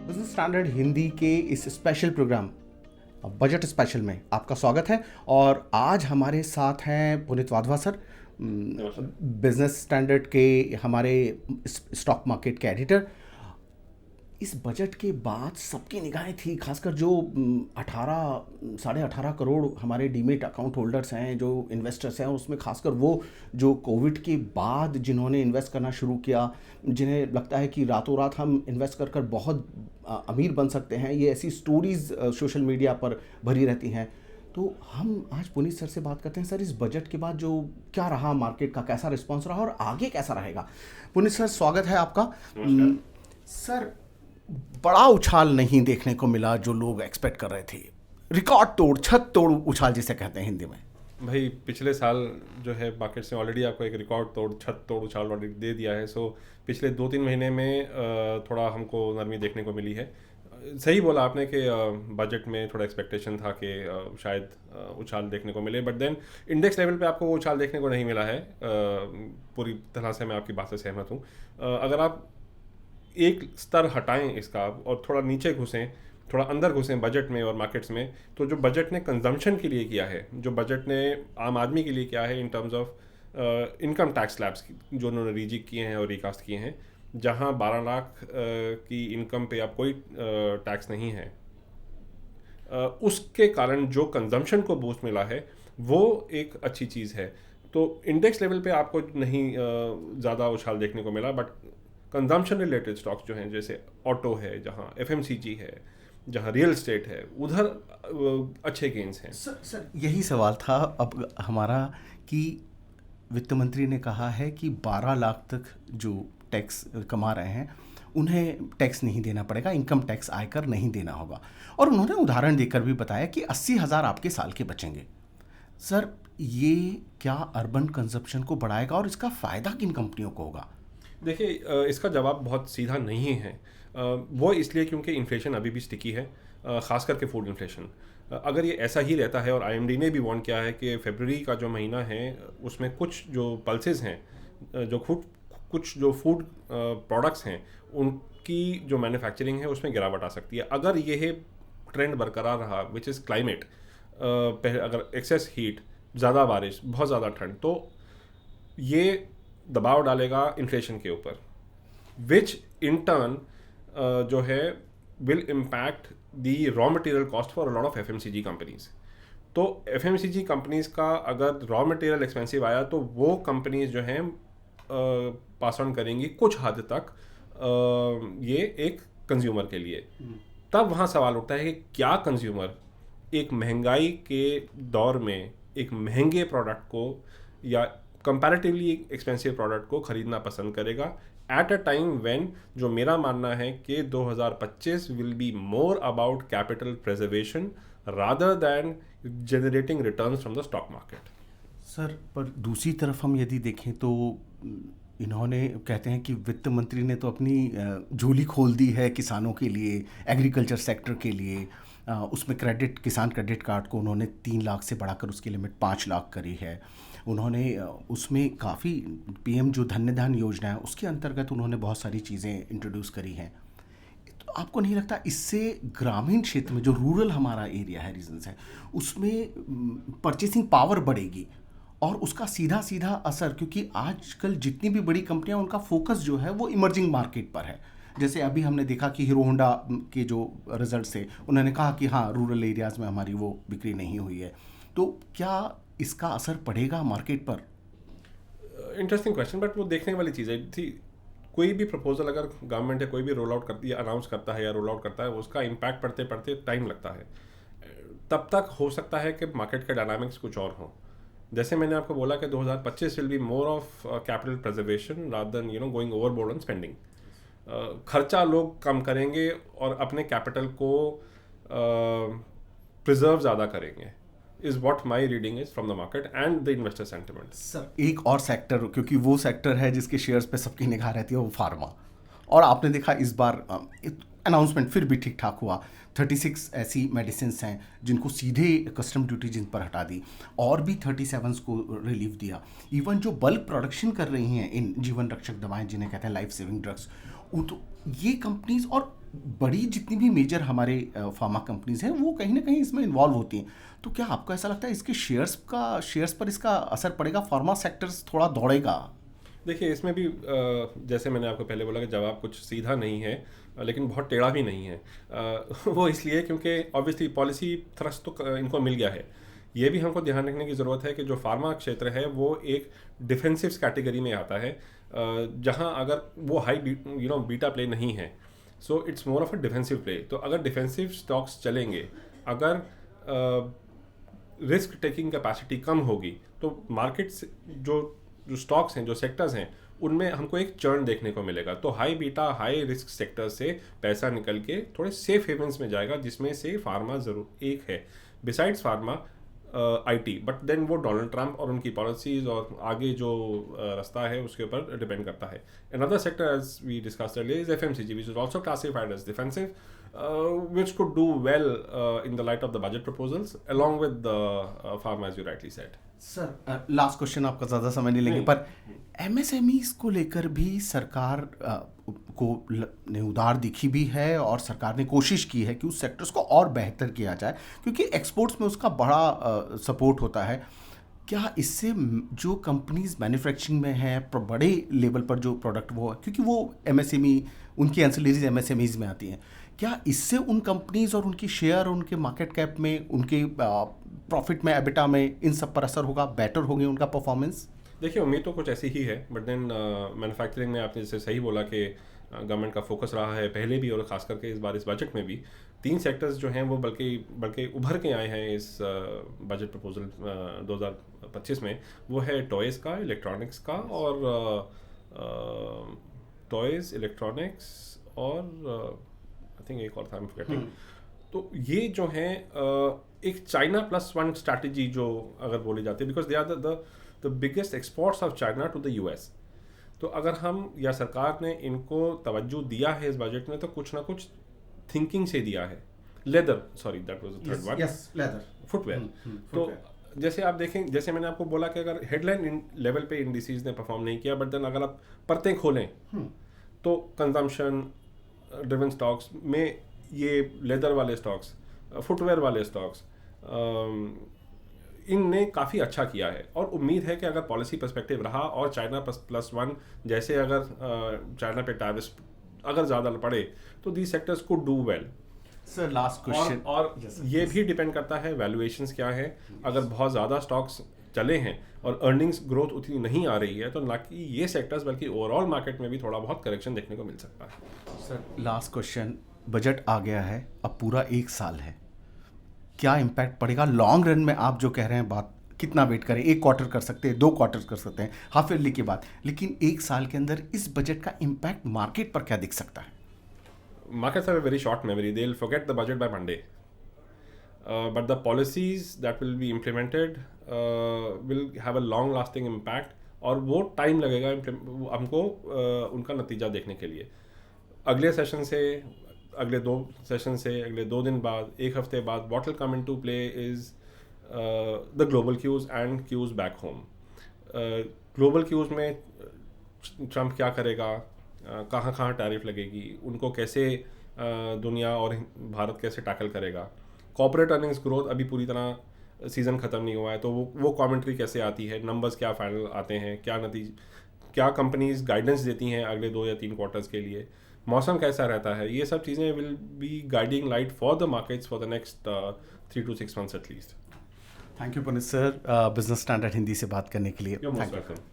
Business standard Hindi के इस special programme budget special में आपका स्वागत है। और आज हमारे साथ हैं पुनीत वाधवा सर, नमस्कार। बिजनेस स्टैंडर्ड के हमारे स्टॉक मार्केट के एडिटर। इस बजट के बाद सबकी निगाहें थी, खासकर जो 18 साढ़े 18 करोड़ हमारे डीमेट अकाउंट होल्डर्स हैं, जो इन्वेस्टर्स हैं, उसमें खासकर वो जो कोविड के बाद जिन्होंने इन्वेस्ट करना शुरू किया, जिन्हें लगता है कि रातों रात हम इन्वेस्ट कर कर बहुत अमीर बन सकते हैं। ये ऐसी स्टोरीज़ सोशल मीडिया पर भरी रहती हैं। तो हम आज पुनीत सर से बात करते हैं। सर, इस बजट के बाद जो क्या रहा, मार्केट का कैसा रिस्पॉन्स रहा और आगे कैसा रहेगा? पुनीत सर, स्वागत है आपका। नमस्कार। सर, बड़ा उछाल नहीं देखने को मिला जो लोग एक्सपेक्ट कर रहे थे। रिकॉर्ड तोड़, छत तोड़ उछाल जिसे कहते हैं हिंदी में। भाई पिछले साल जो है मार्केट से ऑलरेडी आपको एक रिकॉर्ड तोड़ छत तोड़ उछाल ऑलरेडी दे दिया है। सो पिछले 2-3 महीने में थोड़ा हमको नरमी देखने को मिली है। सही बोला आपने कि बजट में थोड़ा एक्सपेक्टेशन था कि शायद उछाल देखने को मिले, बट देन इंडेक्स लेवल पे आपको वो उछाल देखने को नहीं मिला है। पूरी तरह से मैं आपकी बात से सहमत हूँ। अगर आप एक स्तर हटाएं इसका और थोड़ा नीचे घुसें, थोड़ा अंदर घुसें बजट में और मार्केट्स में, तो जो बजट ने कंजम्पशन के लिए किया है, जो बजट ने आम आदमी के लिए किया है in terms of income tax slabs जो उन्होंने रीजिक किए हैं और रिकास्ट किए हैं, जहां 12 लाख की इनकम पे अब कोई टैक्स नहीं है, उसके कारण जो कंजम्पशन को बूस्ट मिला है वो एक अच्छी चीज़ है। तो इंडेक्स लेवल पे आपको नहीं ज़्यादा उछाल देखने को मिला, बट कंजम्पशन रिलेटेड स्टॉक्स जो हैं, जैसे ऑटो है, जहाँ एफएमसीजी है, जहाँ रियल एस्टेट है, उधर अच्छे गेंस हैं। सर, यही सवाल था अब हमारा कि वित्त मंत्री ने कहा है कि 12 लाख तक जो टैक्स कमा रहे हैं उन्हें टैक्स नहीं देना पड़ेगा, इनकम टैक्स आयकर नहीं देना होगा। और उन्होंने उदाहरण देकर भी बताया कि 80,000 आपके साल के बचेंगे। सर, ये क्या अर्बन कंजप्शन को बढ़ाएगा और इसका फ़ायदा किन कंपनियों को होगा? देखिए, इसका जवाब बहुत सीधा नहीं है। वो इसलिए क्योंकि इन्फ्लेशन अभी भी स्टिकी है, ख़ास करके फूड इन्फ्लेशन। अगर ये ऐसा ही रहता है, और आईएमडी ने भी वार्न किया है कि फरवरी का जो महीना है उसमें कुछ जो पल्सेस हैं, कुछ जो फूड प्रोडक्ट्स हैं, उनकी जो मैन्युफैक्चरिंग है उसमें गिरावट आ सकती है। अगर यह ट्रेंड बरकरार रहा, विच इज़ क्लाइमेट, अगर एक्सेस हीट, ज़्यादा बारिश, बहुत ज़्यादा ठंड, तो ये दबाव डालेगा इन्फ्लेशन के ऊपर, विच इन टर्न जो है will impact the raw material cost for a lot of FMCG companies. तो एफएमसीजी कंपनीज का अगर रॉ मटेरियल एक्सपेंसिव आया तो वो कंपनीज जो हैं पास ऑन करेंगी कुछ हद तक ये एक कंज्यूमर के लिए। तब वहाँ सवाल उठता है कि क्या कंज्यूमर एक महंगाई के दौर में एक महंगे प्रोडक्ट को या कंपैरेटिवली एक्सपेंसिव प्रोडक्ट को खरीदना पसंद करेगा एट अ टाइम व्हेन, जो मेरा मानना है कि 2025 will be more about capital preservation rather than generating returns from the stock market. Sir, पर दूसरी तरफ हम यदि देखें तो इन्होंने कहते हैं कि वित्त मंत्री ने तो अपनी झोली खोल दी है किसानों के लिए, एग्रीकल्चर सेक्टर के लिए। उसमें किसान क्रेडिट कार्ड को उन्होंने 3 लाख से बढ़ाकर उसकी लिमिट 5 लाख करी है। उन्होंने उसमें काफ़ी पीएम जो धन्य धान्य योजना है उसके अंतर्गत उन्होंने बहुत सारी चीज़ें इंट्रोड्यूस करी हैं। तो आपको नहीं लगता इससे ग्रामीण क्षेत्र में जो रूरल हमारा एरिया है, रीजन्स है, उसमें परचेसिंग पावर बढ़ेगी और उसका सीधा सीधा असर, क्योंकि आजकल जितनी भी बड़ी कंपनियां उनका फोकस जो है वो इमर्जिंग मार्केट पर है। जैसे अभी हमने देखा कि हीरो होंडा के जो रिजल्ट थे, उन्होंने कहा कि हाँ, रूरल एरियाज़ में हमारी वो बिक्री नहीं हुई है। तो क्या इसका असर पड़ेगा मार्केट पर? इंटरेस्टिंग क्वेश्चन, बट वो देखने वाली चीज़ है थी। कोई भी प्रपोजल अगर गवर्नमेंट है कोई भी रोल आउट करती है, अनाउंस करता है या रोल आउट करता है, उसका इम्पैक्ट पड़ते पड़ते टाइम लगता है। तब तक हो सकता है कि मार्केट के डायनामिक्स कुछ और हों। जैसे मैंने आपको बोला कि 2025 will be more of capital preservation rather than going overboard on spending. खर्चा लोग कम करेंगे और अपने कैपिटल को प्रिजर्व ज़्यादा करेंगे, is what my reading is from the market and the investor sentiment. Sir, एक और सेक्टर, क्योंकि वो सेक्टर है जिसके शेयर्स पे सबकी निगाह रहती है, वो फार्मा। और आपने देखा इस बार अनाउंसमेंट फिर भी ठीक ठाक हुआ। 36 ऐसी मेडिसिन हैं जिनको सीधे कस्टम ड्यूटी जिन पर हटा दी, और भी 37 को रिलीफ दिया। इवन जो बल्क प्रोडक्शन कर रही हैं इन जीवन रक्षक दवाएं जिन्हें कहते हैं लाइफ सेविंग ड्रग्स, तो ये कंपनीज, और बड़ी जितनी भी मेजर हमारे फार्मा कंपनीज हैं वो कहीं ना कहीं इसमें इन्वॉल्व होती हैं, तो क्या आपको ऐसा लगता है इसके शेयर्स पर इसका असर पड़ेगा, फार्मा सेक्टर्स थोड़ा दौड़ेगा? देखिए इसमें भी जैसे मैंने आपको पहले बोला कि जवाब कुछ सीधा नहीं है, लेकिन बहुत टेढ़ा भी नहीं है। वो इसलिए क्योंकि ऑब्वियसली पॉलिसी थ्रस्ट तो इनको मिल गया है। ये भी हमको ध्यान रखने की ज़रूरत है कि जो फार्मा क्षेत्र है वो एक डिफेंसिव कैटेगरी में आता है, जहां अगर वो हाई बीटा प्ले नहीं है, so it's more of a defensive play. तो अगर डिफेंसिव स्टॉक्स चलेंगे, अगर रिस्क टेकिंग कैपेसिटी कम होगी, तो मार्केट्स जो जो स्टॉक्स हैं, जो सेक्टर्स हैं, उनमें हमको एक चर्न देखने को मिलेगा। तो high beta high risk sector से पैसा निकल के थोड़े सेफ हेवन्स में जाएगा, जिसमें से फार्मा ज़रूर एक है। Besides pharma IT, but then वो डोनाल्ड ट्रंप और उनकी पॉलिसीज और आगे जो रास्ता है उसके ऊपर डिपेंड करता है। Another sector as we discussed earlier is FMCG, which is also classified as defensive, which could do well in the light of the budget proposals along with the pharma, as you rightly said. Sir last question, आपका ज़्यादा समय नहीं लेंगे, पर MSMEs को लेकर भी सरकार ने उदार दिखी भी है और सरकार ने कोशिश की है कि उस सेक्टर्स को और बेहतर किया जाए, क्योंकि एक्सपोर्ट्स में उसका बड़ा सपोर्ट होता है। क्या इससे जो कंपनीज मैन्युफैक्चरिंग में है बड़े लेवल पर जो प्रोडक्ट वो है, क्योंकि वो एमएसएमई उनकी एंसिलरीज एमएसएमईज में आती हैं, क्या इससे उन कंपनीज और उनकी शेयर, उनके मार्केट कैप में, उनके प्रॉफिट में, एबिटा में, इन सब पर असर होगा, बेटर होंगे उनका परफॉर्मेंस? देखिए उम्मीद तो कुछ ऐसी ही है, बट देन मैन्युफैक्चरिंग में आपने जैसे सही बोला कि गवर्नमेंट का फोकस रहा है पहले भी और ख़ास करके इस बार इस बजट में भी। 3 सेक्टर्स जो हैं वो बल्कि उभर के आए हैं इस बजट प्रपोजल 2025 में। वो है टॉयज़ का, इलेक्ट्रॉनिक्स का, और टॉयज़, इलेक्ट्रॉनिक्स और आई थिंक एक और था, आई एम फॉरगेटिंग। तो ये जो हैं एक चाइना +1 स्ट्रैटेजी जो अगर बोली जाती है, because they are the biggest exports of China to the US. तो अगर हम या सरकार ने इनको तवज्जो दिया है इस बजट में, तो कुछ ना कुछ थिंकिंग से दिया है। Leather, sorry that was the third one, yes leather, footwear. तो जैसे आप देखें, जैसे मैंने आपको बोला कि अगर हेडलाइन लेवल पे इंडिसेस ने परफॉर्म नहीं किया, बट देन अगर आप परतें खोलें तो कंजम्पशन ड्रिवन स्टॉक्स में ये लेदर वाले स्टॉक्स, फुटवेयर वाले स्टॉक्स, इनने काफ़ी अच्छा किया है। और उम्मीद है कि अगर पॉलिसी पर्सपेक्टिव रहा और चाइना +1 जैसे अगर चाइना पे टैरिफ्स अगर ज़्यादा पड़े, तो the sectors could do well. Sir last question, और ये भी डिपेंड करता है वैल्यूएशंस क्या है। अगर बहुत ज़्यादा स्टॉक्स चले हैं और अर्निंग्स ग्रोथ उतनी नहीं आ रही है, तो ना कि ये सेक्टर्स बल्कि ओवरऑल मार्केट में भी थोड़ा बहुत करेक्शन देखने को मिल सकता है। सर लास्ट क्वेश्चन, बजट आ गया है, अब पूरा 1 साल है, क्या इम्पैक्ट पड़ेगा लॉन्ग रन में? आप जो कह रहे हैं बात, कितना वेट करें, 1 क्वार्टर कर सकते हैं, 2 क्वार्टर कर सकते हैं, हाफ ईयरली के बाद, लेकिन 1 साल के अंदर इस बजट का इम्पैक्ट मार्केट पर क्या दिख सकता है? Markets have a very short memory. They'll forget the budget by Monday. But the policies that will be implemented will have a long-lasting impact, और वो टाइम लगेगा हमको उनका नतीजा देखने के लिए। अगले सेशन से, अगले 2 सेशन से, अगले 2 दिन बाद, 1 हफ्ते बाद, what will come into play is the global cues and cues back home. Global cues में ट्रंप क्या करेगा, कहाँ कहाँ टैरिफ लगेगी, उनको कैसे दुनिया और भारत कैसे टैकल करेगा। कॉर्पोरेट अर्निंग्स ग्रोथ अभी पूरी तरह सीज़न ख़त्म नहीं हुआ है, तो वो कमेंट्री कैसे आती है, नंबर्स क्या फाइनल आते हैं, क्या कंपनीज गाइडेंस देती हैं अगले 2 या 3 क्वार्टर्स के लिए, मौसम कैसा रहता है, ये सब चीज़ें will be guiding light for the markets for the next 3 to 6 months at least. Thank you Puneet sir, business standard Hindi से बात करने के लिए। You're most welcome.